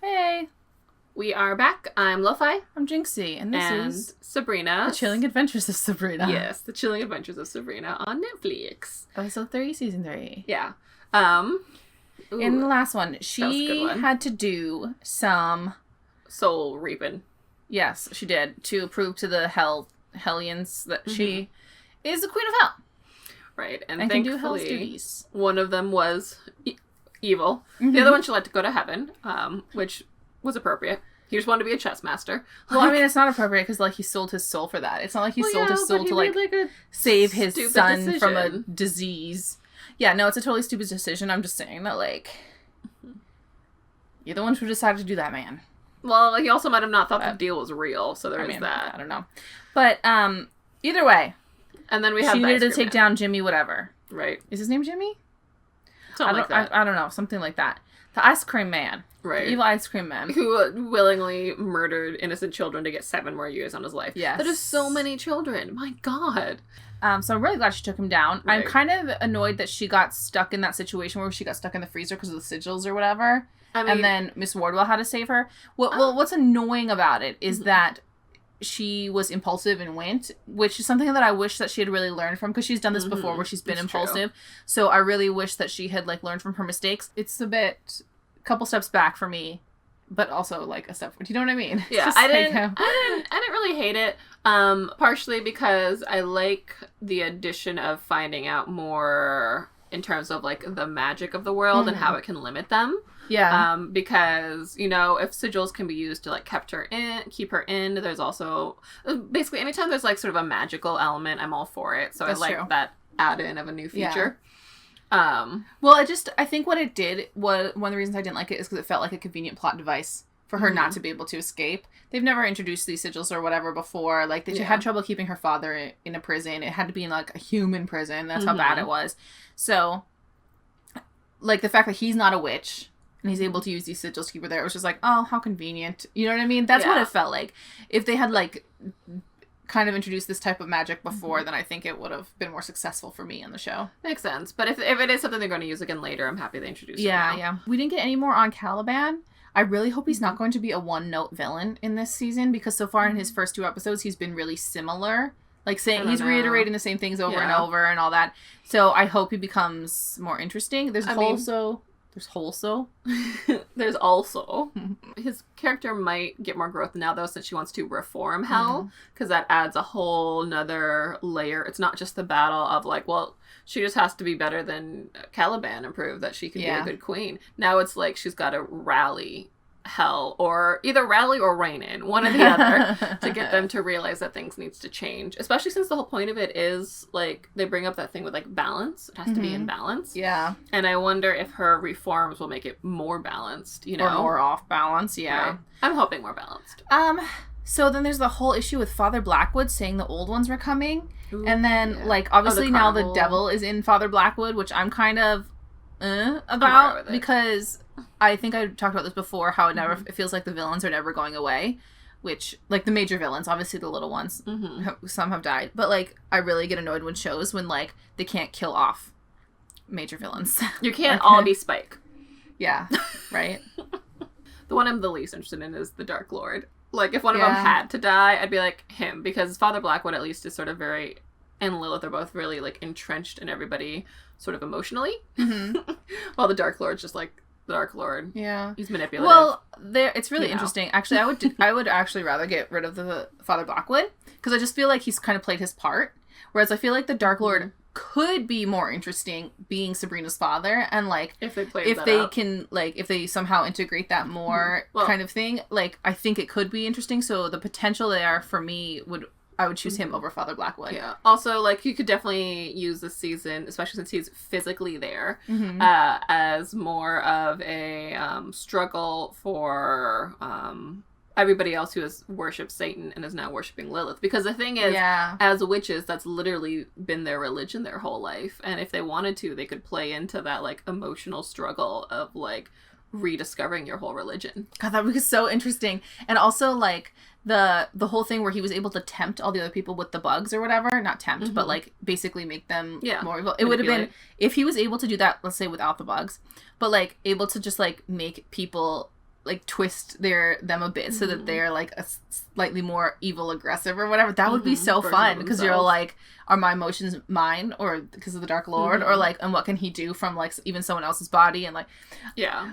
Hey, We are back. I'm Lofi. I'm Jinxie, and this is Sabrina. The Chilling Adventures of Sabrina. Yes, The Chilling Adventures of Sabrina on Netflix. Episode 3, Season 3. Yeah. In the last one, that was a she good one. had to do some... Soul reaping. Yes, she did, to prove to the Hellions that she is the Queen of Hell. Right, And can do Hell's duties. One of them was evil. The other one she let to go to heaven, which was appropriate. He just wanted to be a chess master. Well, I mean, it's not appropriate because, like, he sold his soul for that. It's not like he sold his soul to, like a save his son from a decision. disease. Yeah, no, it's a totally stupid decision. I'm just saying that, like, you're the one who decided to do that, man. Well, he also might have not thought the deal was real, so there was that. I don't know. But, either way. And then we have she the needed to ice cream take down Jimmy whatever. Right. Is his name Jimmy? Something like that. I don't know. Something like that. The ice cream man. Right. The evil ice cream man. Who willingly murdered innocent children to get 7 more years on his life. Yes. That is so many children. My God. So I'm really glad she took him down. Right. I'm kind of annoyed that she got stuck in that situation where she got stuck in the freezer because of the sigils or whatever. I mean, And then Miss Wardwell had to save her. What's annoying about it is that she was impulsive and went, which is something that I wish that she had really learned from, because she's done this before where she's been impulsive. True. So I really wish that she had, like, learned from her mistakes. It's a couple steps back for me, but also, like, a step forward. Do you know what I mean? Yeah, I didn't really hate it. Partially because I like the addition of finding out more in terms of, like, the magic of the world and how it can limit them. Yeah. Because, you know, if sigils can be used to, like, keep her in, there's also, basically, anytime there's, like, sort of a magical element, I'm all for it. So That's I like true. that add-in of a new feature. Well, I think what it did was, one of the reasons I didn't like it is because it felt like a convenient plot device for her not to be able to escape. They've never introduced these sigils or whatever before. Like, they had trouble keeping her father in a prison. It had to be in, like, a human prison. That's how bad it was. So, like, the fact that he's not a witch and he's able to use these sigils to keep her there, it was just like, oh, how convenient. You know what I mean? That's what it felt like. If they had, like, kind of introduced this type of magic before, then I think it would have been more successful for me on the show. Makes sense. But if it is something they're going to use again later, I'm happy they introduced it now. Yeah. We didn't get any more on Caliban. I really hope he's not going to be a one-note villain in this season, because so far in his first 2 episodes, he's been really similar. Like, saying he's reiterating the same things over and over and all that. So I hope he becomes more interesting. There's also his character might get more growth now, though, since she wants to reform Hell, because that adds a whole nother layer. It's not just the battle of, like, well, she just has to be better than Caliban and prove that she can be a good queen. Now it's like she's got to rally Hell, or either rally or rein in, one or the other, to get them to realize that things needs to change, especially since the whole point of it is, like, they bring up that thing with, like, balance. It has to be in balance. Yeah. And I wonder if her reforms will make it more balanced, you know? Or more off balance, yeah. Right. I'm hoping more balanced. So then there's the whole issue with Father Blackwood saying the old ones were coming. Ooh, and then, like, obviously now the devil is in Father Blackwood, which I'm kind of about, because I think I talked about this before, how it feels like the villains are never going away, which, like, the major villains, obviously the little ones, some have died, but, like, I really get annoyed when shows when, like, they can't kill off major villains. You can't all be Spike. Yeah, right? The one I'm the least interested in is the Dark Lord. Like, if one of them had to die, I'd be like, him, because Father Blackwood at least is sort of very, and Lilith are both really, like, entrenched in everybody sort of emotionally, while the Dark Lord's just, like, the Dark Lord. Yeah. He's manipulative. Well, it's really interesting. Actually, I would actually rather get rid of the Father Blackwood, because I just feel like he's kind of played his part, whereas I feel like the Dark Lord could be more interesting being Sabrina's father, and, like, if they somehow integrate that more kind of thing, like, I think it could be interesting. So the potential there for me I would choose him over Father Blackwood. Yeah. Also, like, you could definitely use this season, especially since he's physically there, as more of a struggle for everybody else who has worshipped Satan and is now worshipping Lilith. Because the thing is, as witches, that's literally been their religion their whole life. And if they wanted to, they could play into that, like, emotional struggle of, like, rediscovering your whole religion. God, that would be so interesting. And also, like, the whole thing where he was able to tempt all the other people with the bugs or whatever. Not tempt, but, like, basically make them more evil. It would have been, if he was able to do that, let's say without the bugs, but, like, able to just, like, make people like twist them a bit so that they're like a slightly more evil aggressive or whatever. That would be so fun because you're like, are my emotions mine or because of the Dark Lord or like, and what can he do from like even someone else's body and like,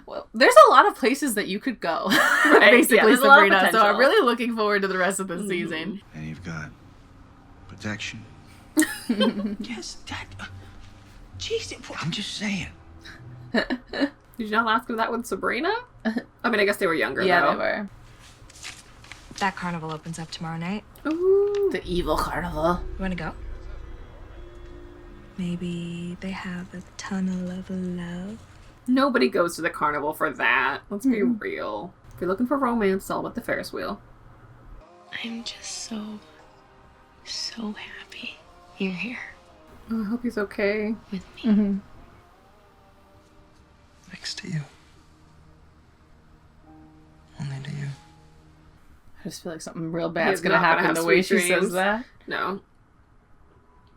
well, there's a lot of places that you could go, basically, Sabrina. So I'm really looking forward to the rest of the season. And you've got protection. Yes, that. Jeez, I'm just saying. Did you not ask him that with Sabrina? I mean, I guess they were younger, Yeah, though. they were. That carnival opens up tomorrow night. Ooh. The evil carnival. You want to go? Maybe they have a tunnel of love. Nobody goes to the carnival for that. Let's be real. If you're looking for romance, it's all about the Ferris wheel. I'm just so happy you're here. I hope he's okay. With me. Next to you. Only to you. I just feel like something real bad's gonna happen the way she says that. No.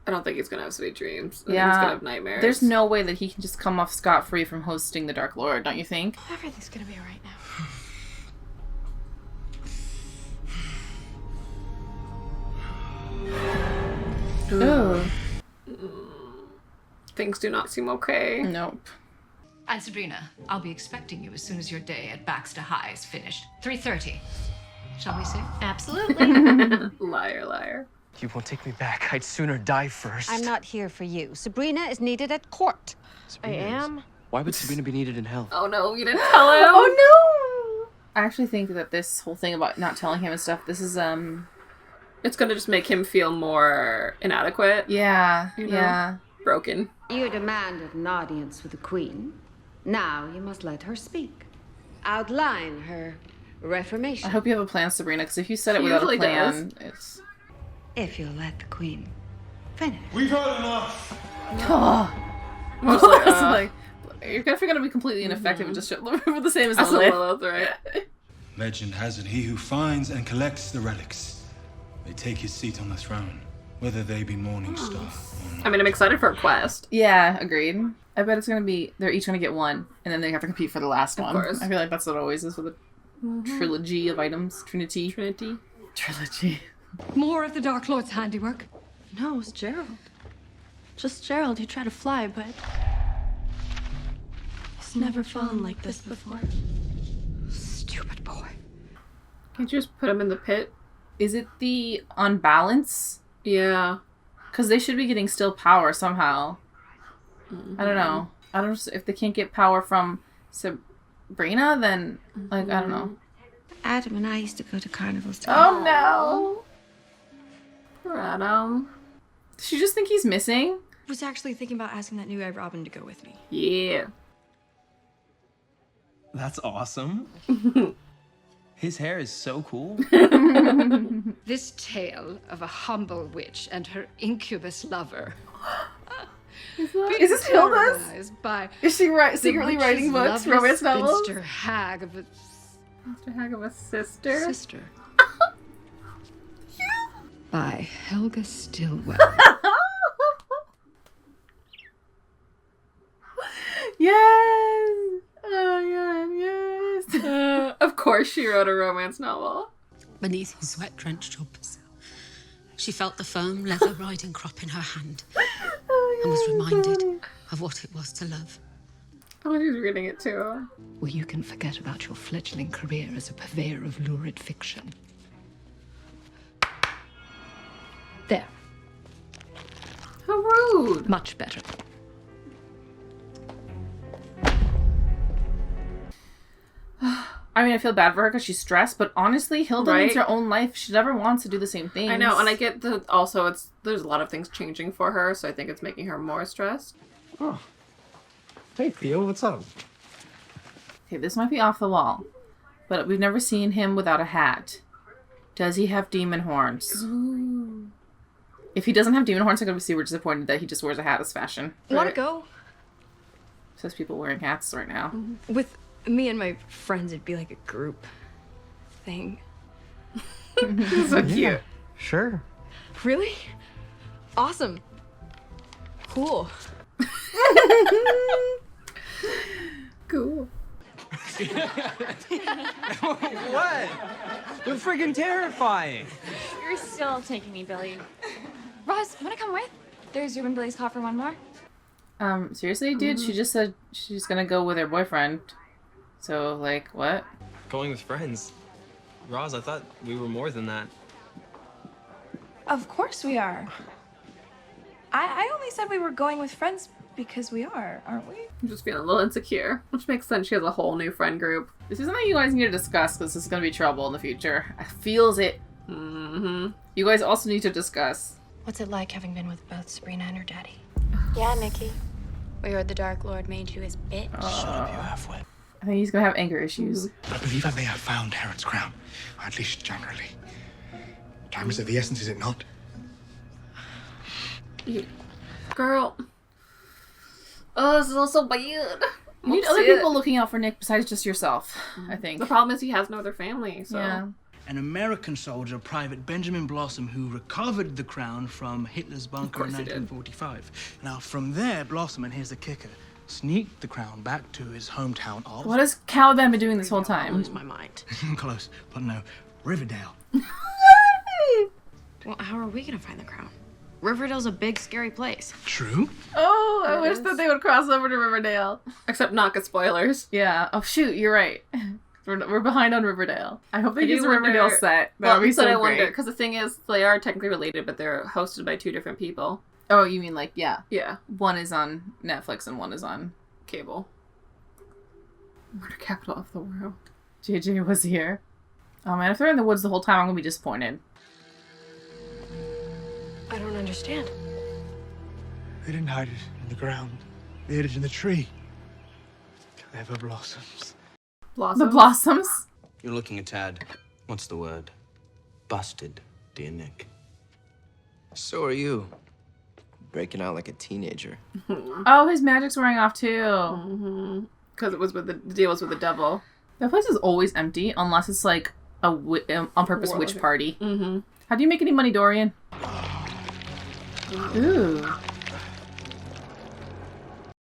I don't think he's gonna have sweet dreams. I think he's gonna have nightmares. There's no way that he can just come off scot-free from hosting the Dark Lord, don't you think? Everything's gonna be alright now. Ooh. Things do not seem okay. Nope. And Sabrina, I'll be expecting you as soon as your day at Baxter High is finished. 3:30. Shall we say? Absolutely. Liar, liar. You won't take me back. I'd sooner die first. I'm not here for you. Sabrina is needed at court. Sabrina I am. is. Why would Sabrina be needed in hell? Oh no, you didn't tell him. Oh no! I actually think that this whole thing about not telling him and stuff, this is It's gonna just make him feel more inadequate. Yeah. You know? Yeah. Broken. You demanded an audience with the Queen. Now you must let her speak. Outline her reformation. I hope you have a plan, Sabrina, because if you said it She without a usually plan, does. it's... If you'll let the Queen finish. We've had enough. Oh. Mostly, It's like, you're definitely going to be completely ineffective and just for the same as that's Lilith. right. Legend has it, he who finds and collects the relics may take his seat on the throne, whether they be Morning Star or not. I mean, I'm excited for a quest. Yeah, agreed. I bet it's going to be, they're each going to get one, and then they have to compete for the last one. Of course. I feel like that's what it always is with a trilogy of items. Trinity. Trilogy. More of the Dark Lord's handiwork. No, it's Gerald. Just Gerald. He tried to fly, but he's never fallen like this before. Stupid boy. Can't you just put him in the pit? Is it the unbalance? Yeah. Because they should be getting still power somehow. I don't know. I don't. If they can't get power from Sabrina, then like I don't know. Adam and I used to go to carnivals together. Oh no! Poor Adam. Does she just think he's missing? I was actually thinking about asking that new guy Robin to go with me. Yeah. That's awesome. His hair is so cool. This tale of a humble witch and her incubus lover. Is this Hilda's? Terrorized by Is she secretly the writing witch's books, romance lovely novels? spinster hag of a Mr. Hag of a sister. sister. By Helga Stillwell. Yes! Oh yeah, yes. Of course she wrote a romance novel. Beneath his sweat-drenched jumpers, she felt the firm leather riding crop in her hand and was reminded of what it was to love. Oh, she's reading it too. Well, you can forget about your fledgling career as a purveyor of lurid fiction. There. How rude. Much better. I mean, I feel bad for her because she's stressed, but honestly, Hilda needs her own life. She never wants to do the same thing. I know, and I get that also there's a lot of things changing for her, so I think it's making her more stressed. Oh. Hey, Theo, what's up? Okay, this might be off the wall, but we've never seen him without a hat. Does he have demon horns? Ooh. If he doesn't have demon horns, I'm going to be super disappointed that he just wears a hat as fashion. Want to go? Says people wearing hats right now. With me and my friends, it'd be like a group thing. So cute. Yeah, sure. Really? Awesome. Cool. Cool. What? They're friggin' terrifying. You're still taking me, Billy. Ross, wanna come with? There's room in Billy's car for one more. Seriously, dude? She just said she's gonna go with her boyfriend. So, like, what? Going with friends. Roz, I thought we were more than that. Of course we are. I only said we were going with friends because we are, aren't we? I'm just feeling a little insecure, which makes sense. She has a whole new friend group. This is something you guys need to discuss because this is gonna be trouble in the future. I feels it. Mm-hmm. You guys also need to discuss. What's it like having been with both Sabrina and her daddy? Yeah, Nikki. We heard the Dark Lord made you his bitch. Shut up, you halfway. I think he's gonna have anger issues. I believe I may have found Herod's crown, or at least generally. Time is of the essence, is it not? Girl. Oh, this is all so weird. You need other people looking out for Nick besides just yourself, I think. The problem is he has no other family, so... Yeah. An American soldier, Private Benjamin Blossom, who recovered the crown from Hitler's bunker in 1945. Now, from there, Blossom, and here's the kicker, sneaked the crown back to his hometown of... What has Caliban been doing this whole time? lose my mind. Close, but no, Riverdale. Well, how are we gonna find the crown? Riverdale's a big, scary place. True. Oh, I wish that they would cross over to Riverdale. Except not get spoilers. Yeah. Oh, shoot, you're right. We're behind on Riverdale. I hope they use a Riverdale set. That Well, would be so I great. wonder, because the thing is, they are technically related, but they're hosted by two different people. Oh, you mean like, yeah. Yeah. One is on Netflix and one is on Cable. Murder capital of the world. JJ was here. Oh man, if they're in the woods the whole time, I'm gonna be disappointed. I don't understand. They didn't hide it in the ground. They hid it in the tree. Clever blossoms. The blossoms? You're looking a tad, what's the word? Busted, dear Nick. So are you. Breaking out like a teenager. Oh, his magic's wearing off too. Mm-hmm. Because it was with the deal was with the devil. That place is always empty unless it's like a on purpose witch party. Mm-hmm. How do you make any money, Dorian? Ooh.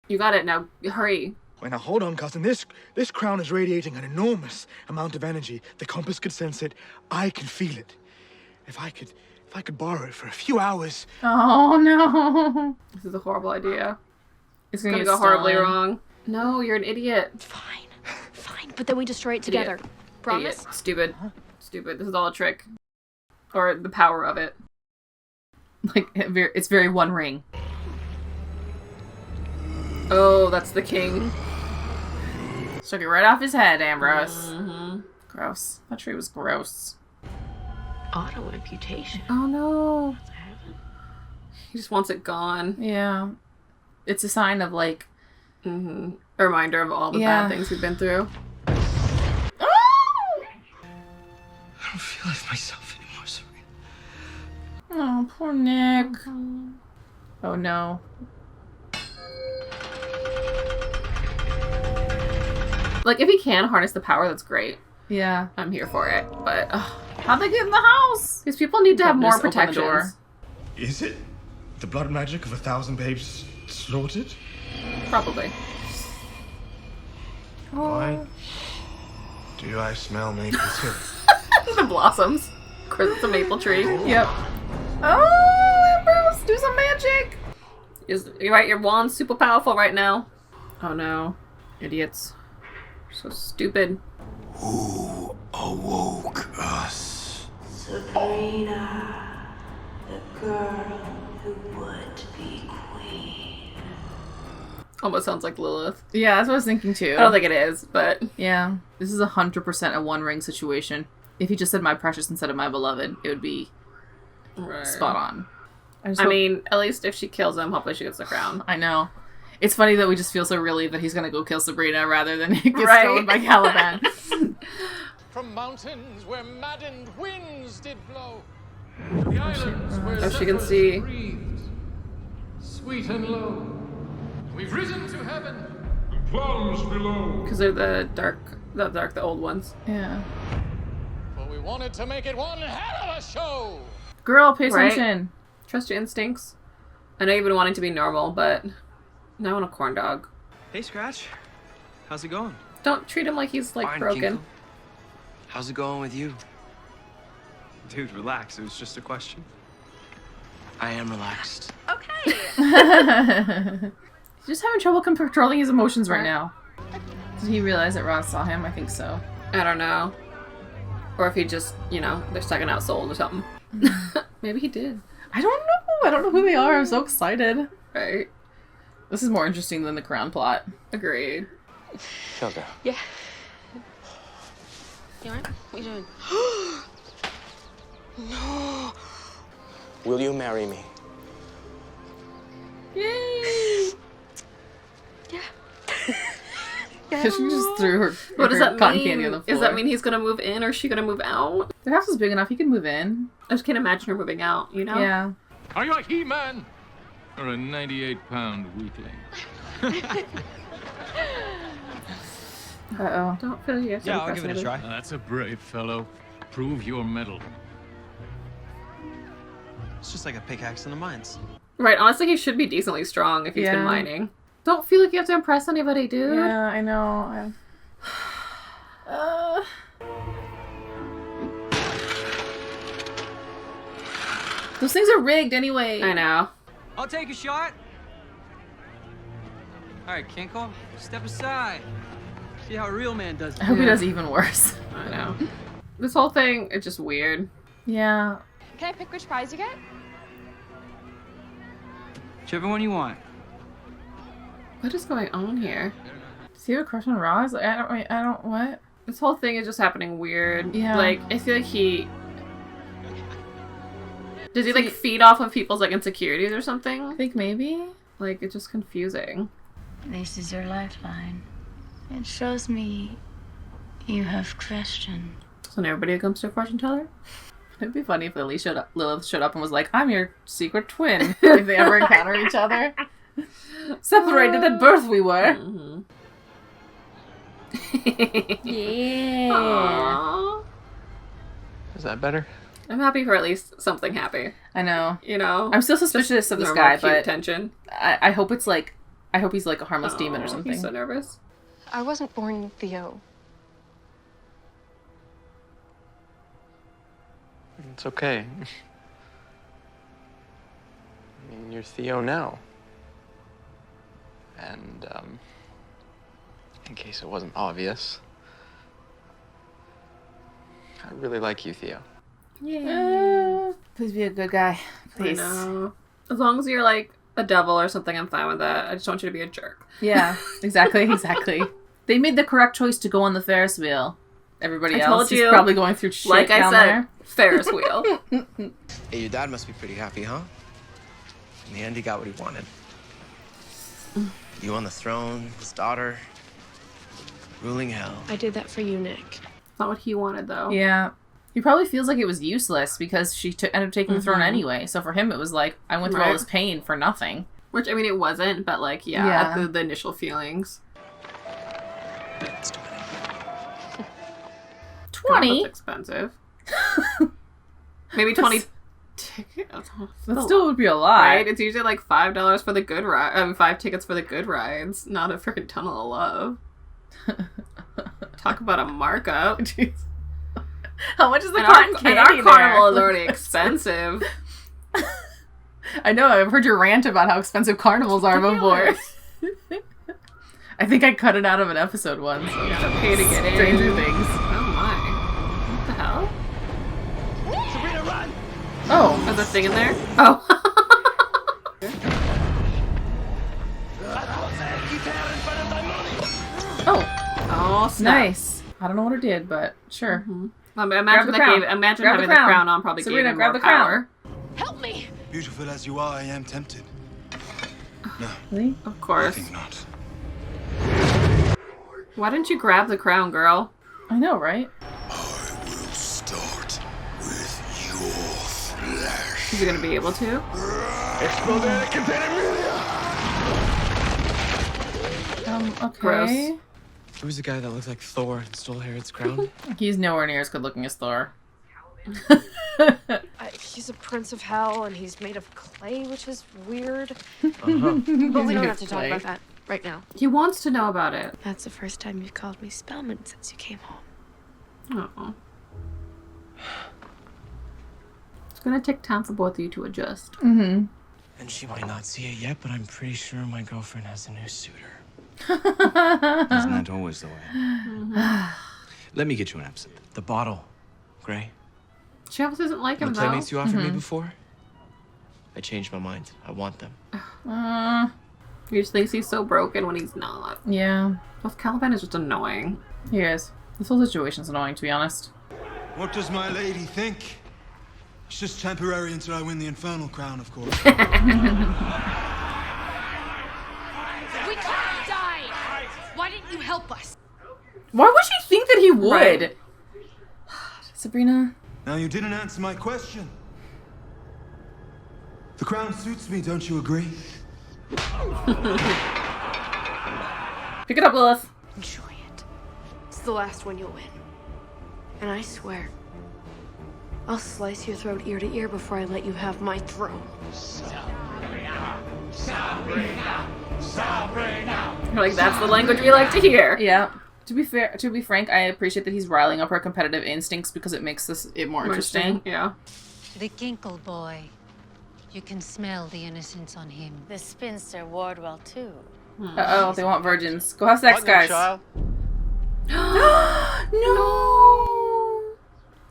You got it now. Hurry. Wait, now hold on, cousin. This crown is radiating an enormous amount of energy. The compass could sense it. I can feel it. If I could borrow it for a few hours. Oh no. This is a horrible idea. It's gonna get go horribly stolen. wrong. No, you're an idiot. Fine, but then we destroy it together. Idiot. Promise? Idiot. Stupid. Stupid. This is all a trick. Or the power of it. Like, it's very One Ring. Oh, that's the king. Took it right off his head, Ambrose. Mm-hmm. Gross. That tree was gross. Auto amputation. Oh no. He just wants it gone. Yeah. It's a sign of like... Mm-hmm. A reminder of all the bad things we've been through. I don't feel like myself anymore, Sabrina. Oh, poor Nick. Oh no. Like, if he can harness the power, that's great. Yeah. I'm here for it. But how'd they get in the house? These people need to have more Just open the protections. door. Is it the blood magic of 1,000 babes slaughtered? Probably. Why do I smell maple syrup? The blossoms. Of course, it's a maple tree. Yep. Oh, Ambrose, do some magic. You're right, your wand's super powerful right now. Oh no. Idiots. So stupid. Who awoke us? Sabrina, the girl who would be queen. Almost sounds like Lilith. Yeah, that's what I was thinking too. I don't think it is, but... Yeah. This is 100% a One Ring situation. If he just said my precious instead of my beloved, it would be spot on. I mean, at least if she kills him, hopefully she gets the crown. I know. It's funny that we just feel so relieved that he's gonna go kill Sabrina rather than it gets stolen by Caliban. From mountains where maddened winds did blow. The islands where Oh, she can see. breathed, sweet and low. We've risen to heaven. The plums below. Because they're the old ones. Yeah. For we wanted to make it one hell of a show. Girl, pay Right? attention. Trust your instincts. I know you've been wanting to be normal, but now I want a corn dog. Hey, Scratch. How's it going? Don't treat him like he's, like, Fine, broken. Kinko. How's it going with you? Dude, relax. It was just a question. I am relaxed. Okay. He's just having trouble controlling his emotions right now. Did he realize that Roz saw him? I think so. I don't know. Or if he just, you know, they're sucking out souls or something. Maybe he did. I don't know. I don't know who they are. I'm so excited. Right. This is more interesting than the crown plot. Agreed. Sugar. Yeah. You alright? What are you doing? No. Will you marry me? Yay! Yeah. She just threw her, What does her that cotton mean? candy on the floor. Does that mean he's gonna move in or is she gonna move out? Their house is big enough. He can move in. I just can't imagine her moving out, you know? Yeah. Are you a He-Man? Or a 98-pound weakling? Uh-oh. Don't feel you have to Yeah, be I'll give it a fascinated. try. That's a brave fellow. Prove your mettle. It's just like a pickaxe in the mines. Right, honestly, he should be decently strong if he's been Yeah. mining. Don't feel like you have to impress anybody, dude. Yeah, I know. Those things are rigged anyway. I know. I'll take a shot. All right, Kinko, step aside. See how a real man does it. I hope he does even worse. I know. This whole thing, it's just weird. Yeah. Can I pick which prize you get? Whichever one you want. What is going on here? Does he have a crush on Roz? Like, I don't, what? This whole thing is just happening weird. Yeah. Like, I feel like does he, like, feed off of people's, like, insecurities or something? I think maybe. Like, it's just confusing. This is your lifeline. It shows me you have questions. So everybody who comes to a fortune teller? It'd be funny if Lilith showed up and was like, I'm your secret twin. If they ever encounter each other. Separated at birth we were. Mm-hmm. Yeah. Aww. Is that better? I'm happy for at least something happy. I know. You know? I'm still suspicious Just of this normal, guy, cute but tension. I hope it's like, I hope he's like a harmless demon or something. He's so nervous. I wasn't born Theo. It's okay. I mean, you're Theo now. And, in case it wasn't obvious, I really like you, Theo. Yeah. Please be a good guy. Please. I know. As long as you're like a devil or something, I'm fine with that. I just want you to be a jerk. Yeah, exactly. They made the correct choice to go on the Ferris wheel. Everybody else is probably going through shit like I down said, there. Ferris wheel. Hey, your dad must be pretty happy, huh? In the end, he got what he wanted. You on the throne, his daughter, ruling hell. I did that for you, Nick. Not what he wanted, though. Yeah. He probably feels like it was useless because she ended up taking the throne anyway. So for him, it was like, I went through all this pain for nothing. Which, I mean, it wasn't, but like, yeah. The initial feelings. Let's do it. 20? That's expensive. Maybe 20 tickets. That still would be a lot. Right? It's usually like $5 for the good ride. 5 tickets for the good rides. Not a freaking tunnel of love. Talk about a markup. Jeez. How much is the and cotton candy our there? carnival is already expensive. I know. I've heard your rant about how expensive carnivals are before. I think I cut it out of an episode once. You have to pay to get in. Stranger Things. Oh my. What the hell? Sabrina, run! Oh, there's a thing in there? Oh. Oh, snap. Nice. I don't know what it did, but sure. Imagine having the crown on probably Sabrina, gave him grab more the crown. power. Help me! Beautiful as you are, I am tempted. No. Really? Of course. I think not. Why didn't you grab the crown, girl? I know, right? Start with your flesh. Is he gonna be able to? Okay. Gross. Who's the guy that looks like Thor and stole Herod's crown? He's nowhere near as good looking as Thor. He's a prince of hell, and he's made of clay, which is weird. Uh-huh. But we don't have to talk about that. right now. He wants to know about it. That's the first time you've called me Spellman since you came home. Oh. It's gonna take time for both of you to adjust. And she might not see it yet, but I'm pretty sure my girlfriend has a new suitor. Isn't that always the way? Let me get you an absinthe. The bottle, Gray. She obviously doesn't like him, The though. playmates you offered me before? I changed my mind. I want them. He just thinks he's so broken when he's not. Yeah. Well, Caliban is just annoying. He is. This whole situation's annoying, to be honest. What does my lady think? It's just temporary until I win the Infernal Crown, of course. We can't die! Why didn't you help us? Why would she think that he would? Right. Sabrina? Now, you didn't answer my question. The crown suits me, don't you agree? Pick it up, Lilith. Enjoy it. It's the last one you'll win. And I swear, I'll slice your throat ear to ear before I let you have my throne. Sabrina! Sabrina! Sabrina! You're like, that's the language we like to hear. Yeah. To be frank, I appreciate that he's riling up her competitive instincts because it makes it more interesting. Yeah. The Ginkle boy. You can smell the innocence on him. The spinster Wardwell, too. Uh-oh, they want virgins. Go have sex, guys. No!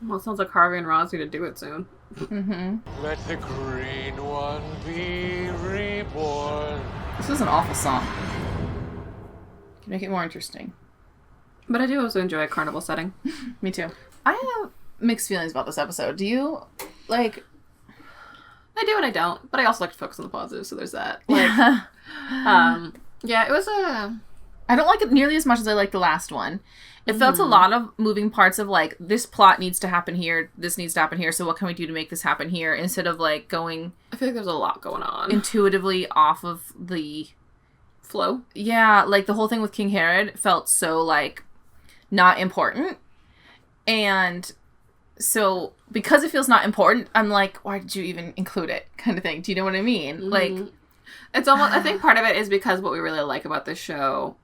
Well, it sounds like Harvey and Roz need to do it soon. Let the green one be reborn. This is an awful song. Can make it more interesting. But I do also enjoy a carnival setting. Me too. I have mixed feelings about this episode. Do you? Like... I do and I don't, but I also like to focus on the positive, so there's that. Like, yeah, it was a... I don't like it nearly as much as I like the last one. It felt a lot of moving parts of, like, this plot needs to happen here, this needs to happen here, so what can we do to make this happen here, instead of, like, going... I feel like there's a lot going on. Intuitively off of the... flow? Yeah, like, the whole thing with King Herod felt so, like, not important. And... So, because it feels not important, I'm like, why did you even include it? Kind of thing. Do you know what I mean? Like, it's almost, I think part of it is because what we really like about this show,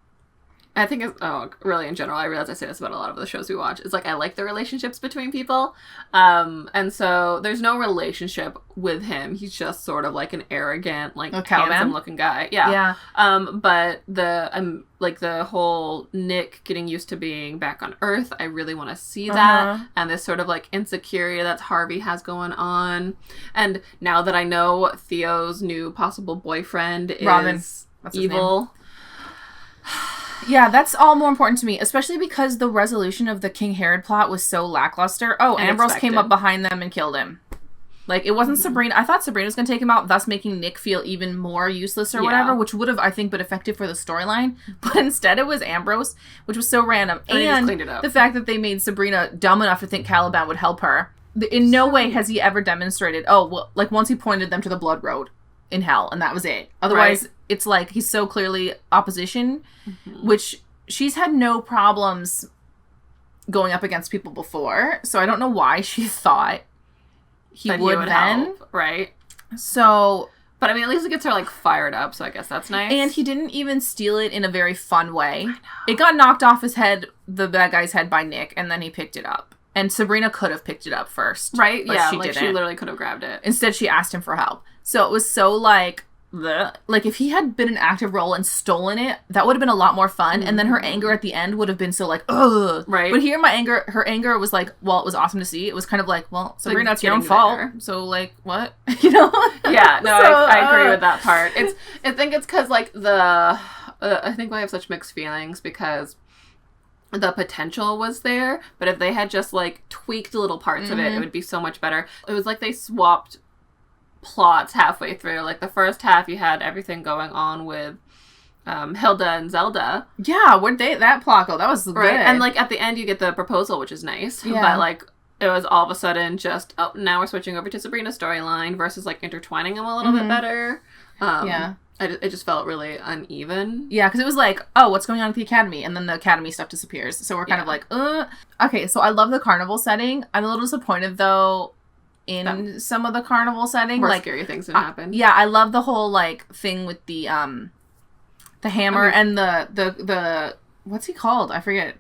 I think it's, really in general, I realize I say this about a lot of the shows we watch, it's like, I like the relationships between people. And so there's no relationship with him. He's just sort of like an arrogant, like, handsome looking guy. Yeah. But the whole Nick getting used to being back on Earth, I really want to see that. And this sort of like insecurity that Harvey has going on. And now that I know Theo's new possible boyfriend is Robin. That's evil. Yeah, that's all more important to me, especially because the resolution of the King Herod plot was so lackluster. Oh, Ambrose came up behind them and killed him. Like, it wasn't Sabrina. I thought Sabrina was going to take him out, thus making Nick feel even more useless or whatever, which would have, I think, been effective for the storyline. But instead it was Ambrose, which was so random. And cleaned it up. The fact that they made Sabrina dumb enough to think Caliban would help her. In no way has he ever demonstrated, like, once he pointed them to the Blood Road in hell, and that was it. Otherwise, it's like, he's so clearly opposition, which she's had no problems going up against people before. So I don't know why she thought he would then. Help, right? So... But I mean, at least it gets her, like, fired up, so I guess that's nice. And he didn't even steal it in a very fun way. It got knocked off his head, the bad guy's head, by Nick, and then he picked it up. And Sabrina could have picked it up first. Right? But Yeah, she like, didn't. she literally could have grabbed it. Instead, she asked him for help. So it was so, like... bleh. Like, if he had been an active role and stolen it, that would have been a lot more fun. And then her anger at the end would have been so, like, ugh. Right. But here, her anger was like, well, it was awesome to see. It was kind of like, well, Sabrina, Like, it's your own getting fault. there. So, like, what? You know? Yeah, no, So, I agree with that part. I think it's because, like, I think I have such mixed feelings because the potential was there, but if they had just, like, tweaked little parts of it would be so much better. It was like they swapped plots halfway through. Like, the first half, you had everything going on with Hilda and Zelda. Yeah, where'd that plot go? That was good. Right, and, like, at the end, you get the proposal, which is nice. Yeah. But, like, it was all of a sudden just, now we're switching over to Sabrina's storyline versus, like, intertwining them a little bit better. Yeah. It just felt really uneven. Yeah, because it was like, oh, what's going on at the academy? And then the academy stuff disappears. So we're kind of like, Okay, so I love the carnival setting. I'm a little disappointed, though, in some of the carnival setting. More like, scary things didn't happen. Yeah, I love the whole, like, thing with the The hammer and the what's he called? I forget.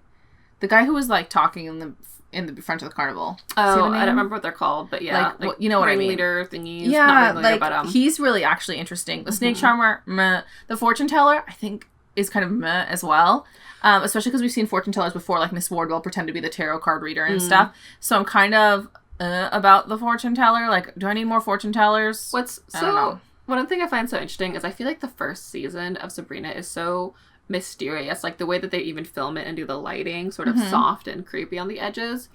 The guy who was like talking in the front of the carnival. Oh, I don't remember what they're called, but yeah, like you know what I mean. Leader thingies. Yeah, not like but, he's really actually interesting. The snake charmer, meh. The fortune teller, I think, is kind of meh as well. Especially because we've seen fortune tellers before, like Miss Wardwell pretend to be the tarot card reader and stuff. So I'm kind of about the fortune teller. Like, do I need more fortune tellers? I don't know. One thing I find so interesting is I feel like the first season of Sabrina is so mysterious. Like the way that they even film it and do the lighting, sort of soft and creepy on the edges.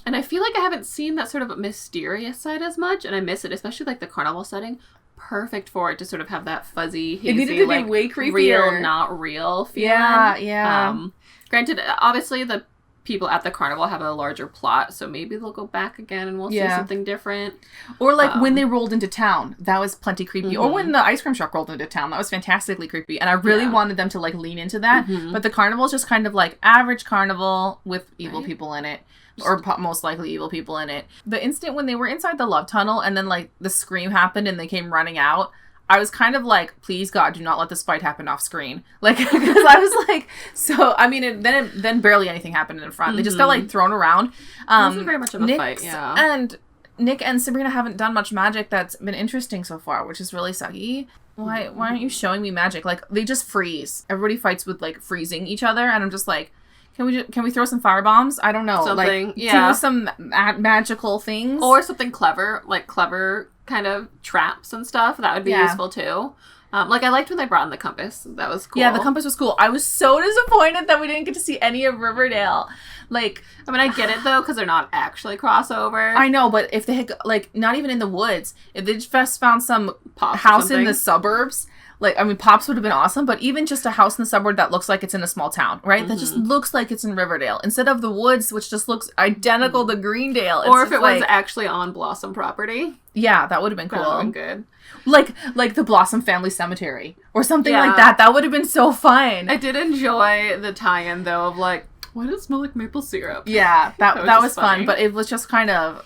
And I feel like I haven't seen that sort of mysterious side as much, and I miss it, especially like the carnival setting. Perfect for it to sort of have that fuzzy, hazy, it needed to like be way creepier. Real, not real feeling. Yeah. Granted, obviously the people at the carnival have a larger plot, so maybe they'll go back again and we'll see something different. Or like when they rolled into town, that was plenty creepy. Or when the ice cream truck rolled into town, that was fantastically creepy. And I really wanted them to like lean into that. But the carnival is just kind of like average carnival with evil people in it. Or most likely evil people in it. The instant when they were inside the love tunnel and then like the scream happened and they came running out, I was kind of like, please God, do not let this fight happen off screen. Like, because I was like, so, I mean, then barely anything happened in front. They just got like thrown around. It wasn't very much of a fight, yeah. And Nick and Sabrina haven't done much magic that's been interesting so far, which is really sucky. Why aren't you showing me magic? Like, they just freeze. Everybody fights with like freezing each other, and I'm just like, can we throw some firebomms? I don't know. Something, like, do some magical things. Or something clever, like clever kind of traps and stuff. That would be useful too. Like, I liked when they brought in the compass. That was cool. Yeah, the compass was cool. I was so disappointed that we didn't get to see any of Riverdale. Like, I mean, I get it though, because they're not actually crossover. I know, but if they had, like, not even in the woods, if they just found some house in the suburbs, like, I mean, Pops would have been awesome, but even just a house in the suburb that looks like it's in a small town, right? That just looks like it's in Riverdale. Instead of the woods, which just looks identical to Greendale. Or if it was actually on Blossom property. Yeah, that would have been cool. That would have been good. Like the Blossom Family Cemetery. Or something like that. That would have been so fun. I did enjoy the tie-in, though, of like, why does it smell like maple syrup? Yeah, that was fun, but it was just kind of...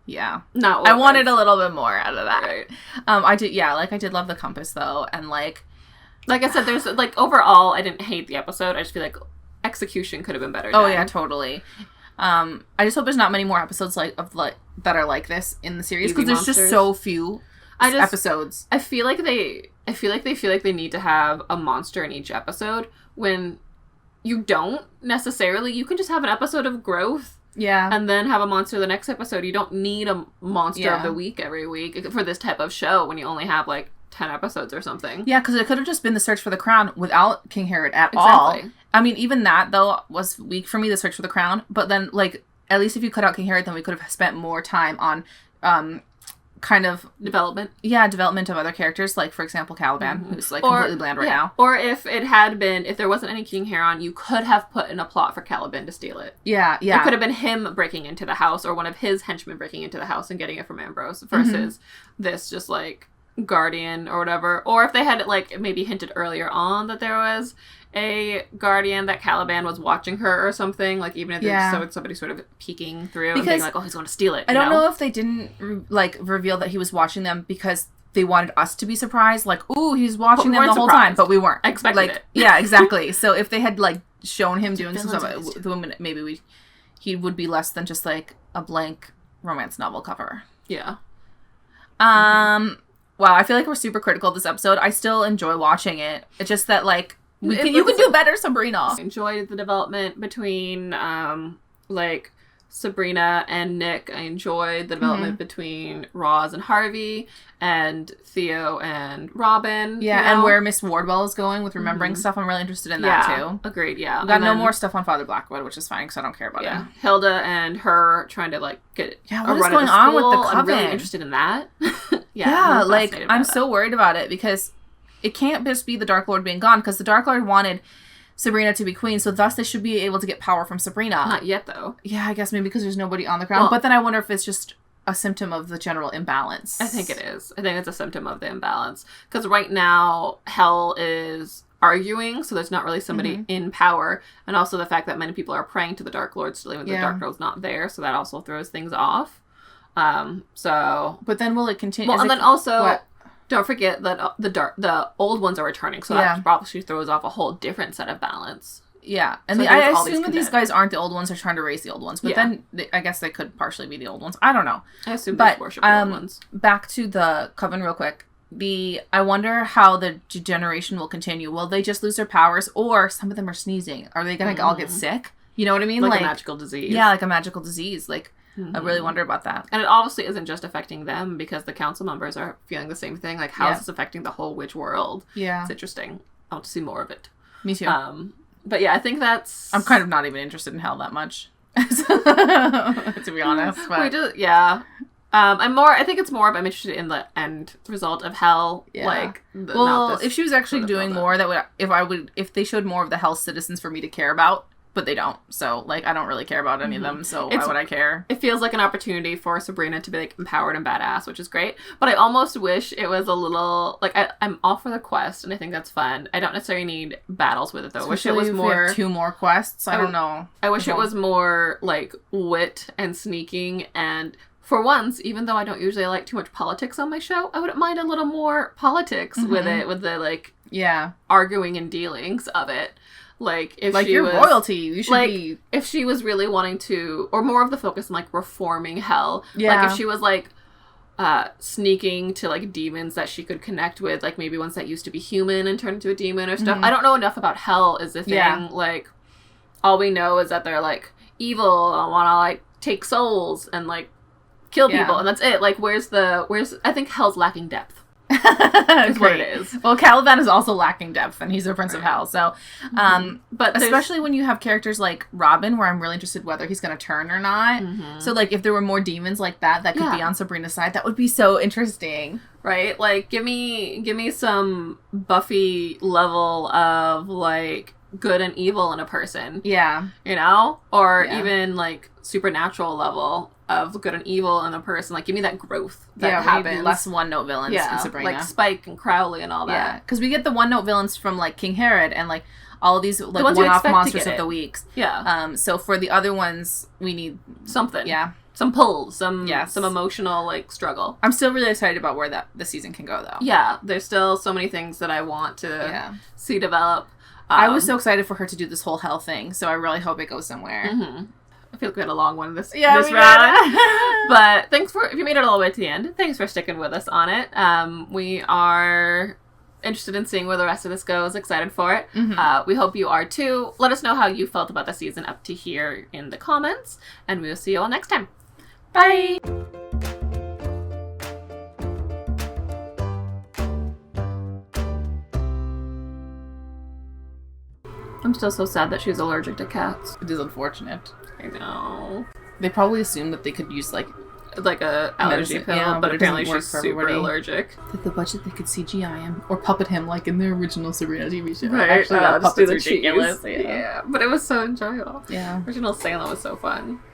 Yeah. Not I wanted a little bit more out of that. Right. I did love the compass though, and like I said, there's like overall I didn't hate the episode. I just feel like execution could have been better. Oh yeah, totally. I just hope there's not many more episodes that are like this in the series, because there's just so few episodes. I feel like they feel like they need to have a monster in each episode when you don't necessarily. You can just have an episode of growth. Yeah. And then have a monster the next episode. You don't need a monster of the week every week for this type of show when you only have like 10 episodes or something. Yeah, because it could have just been the search for the crown without King Herod at all. I mean, even that though was weak for me, the search for the crown. But then like, at least if you cut out King Herod, then we could have spent more time on kind of development of other characters, like for example Caliban, who's like completely bland right now. Or if there wasn't any King Heron, you could have put in a plot for Caliban to steal it. Yeah it could have been him breaking into the house, or one of his henchmen breaking into the house and getting it from Ambrose, versus this just like guardian or whatever. Or if they had like maybe hinted earlier on that there was a guardian, that Caliban was watching her or something, like even if there's somebody sort of peeking through and being like, oh, he's going to steal it. I don't know if they didn't like reveal that he was watching them because they wanted us to be surprised, like, ooh, he's watching them the whole time, but we weren't. I expected it. Yeah, exactly. So if they had like shown him doing some stuff, maybe he would be less than just like a blank romance novel cover. Yeah. Wow, I feel like we're super critical of this episode. I still enjoy watching it. It's just that like you can do better, Sabrina. I enjoyed the development between like Sabrina and Nick. I enjoyed the development between Roz and Harvey, and Theo and Robin. Yeah, and where Miss Wardwell is going with remembering stuff. I'm really interested in that too. Agreed, yeah. We got no more stuff on Father Blackwood, which is fine because I don't care about it. Hilda and her trying to like get what is going on with the coven? I'm really interested in that. Yeah, like I'm so worried about it because it can't just be the Dark Lord being gone, because the Dark Lord wanted Sabrina to be queen, so thus they should be able to get power from Sabrina. Not yet, though. Yeah, I guess maybe because there's nobody on the crown. Well, but then I wonder if it's just a symptom of the general imbalance. I think it is. I think it's a symptom of the imbalance. Because right now, Hell is arguing, so there's not really somebody in power. And also the fact that many people are praying to the Dark Lord still, even though the Dark Lord's not there, so that also throws things off. But then will it continue? Well, and then also... Don't forget that the old ones are returning, so that probably throws off a whole different set of balance. Yeah, and so I assume that these guys aren't the old ones. They're trying to raise the old ones, but then I guess they could partially be the old ones. I don't know. I assume they worship the old ones. Back to the Coven real quick. I wonder how the degeneration will continue. Will they just lose their powers, or some of them are sneezing? Are they gonna all get sick? You know what I mean? Like a magical disease. Yeah, like a magical disease. Like I really wonder about that. And it obviously isn't just affecting them because the council members are feeling the same thing. Like, how is this affecting the whole witch world? Yeah, it's interesting. I want to see more of it. Me too. But yeah, I think that's... I'm kind of not even interested in hell that much, to be honest. But... I think it's more of I'm interested in the end result of hell. Yeah. Like, if she was actually doing more, that would if they showed more of the hell citizens for me to care about. But they don't. So, like, I don't really care about any of them, so why would I care? It feels like an opportunity for Sabrina to be, like, empowered and badass, which is great. But I almost wish it was a little... Like, I'm all for the quest, and I think that's fun. I don't necessarily need battles with it, though. I wish it was more... 2 more quests? I don't know. I wish it was more, like, wit and sneaking, and... For once, even though I don't usually like too much politics on my show, I wouldn't mind a little more politics with it, with the, like... arguing and dealings of it. Like, if like she you're was, royalty, you should like, be... If she was really wanting to... Or more of the focus on, like, reforming hell. Yeah. Like, if she was, like, sneaking to, like, demons that she could connect with, like, maybe ones that used to be human and turn into a demon or stuff. I don't know enough about hell is the thing. Yeah. Like, all we know is that they're, like, evil and want to, like, take souls and, like, kill people. And that's it. Like, where's... I think hell's lacking depth. Is what it is. Well, Caliban is also lacking depth, and he's the Prince of Hell. So, but especially when you have characters like Robin, where I'm really interested whether he's going to turn or not. So, like, if there were more demons like that could be on Sabrina's side, that would be so interesting, right? Like, give me some Buffy level of like good and evil in a person. Yeah, you know, or even like supernatural level of good and evil in a person. Like, give me that growth that happens. Less one-note villains in Sabrina. Like Spike and Crowley and all that. Yeah, because we get the one-note villains from, like, King Herod and, like, all of these, like, one-off monsters of the weeks. Yeah. So for the other ones, we need... something. Yeah. Some pull. Some emotional, like, struggle. I'm still really excited about where the season can go, though. Yeah. There's still so many things that I want to see develop. I was so excited for her to do this whole hell thing, so I really hope it goes somewhere. I feel like we had a long one this round. But thanks if you made it all the way to the end, thanks for sticking with us on it. We are interested in seeing where the rest of this goes, excited for it. We hope you are too. Let us know how you felt about the season up to here in the comments, and we will see you all next time. Bye! I'm still so sad that she's allergic to cats. It is unfortunate. I know. They probably assumed that they could use, like a allergy pill, but apparently she's super allergic. With the budget, they could CGI him or puppet him like in the original Sabrina TV show. Right. Actually, that puppet's ridiculous. Yeah, but it was so enjoyable. Yeah. Original Salem was so fun.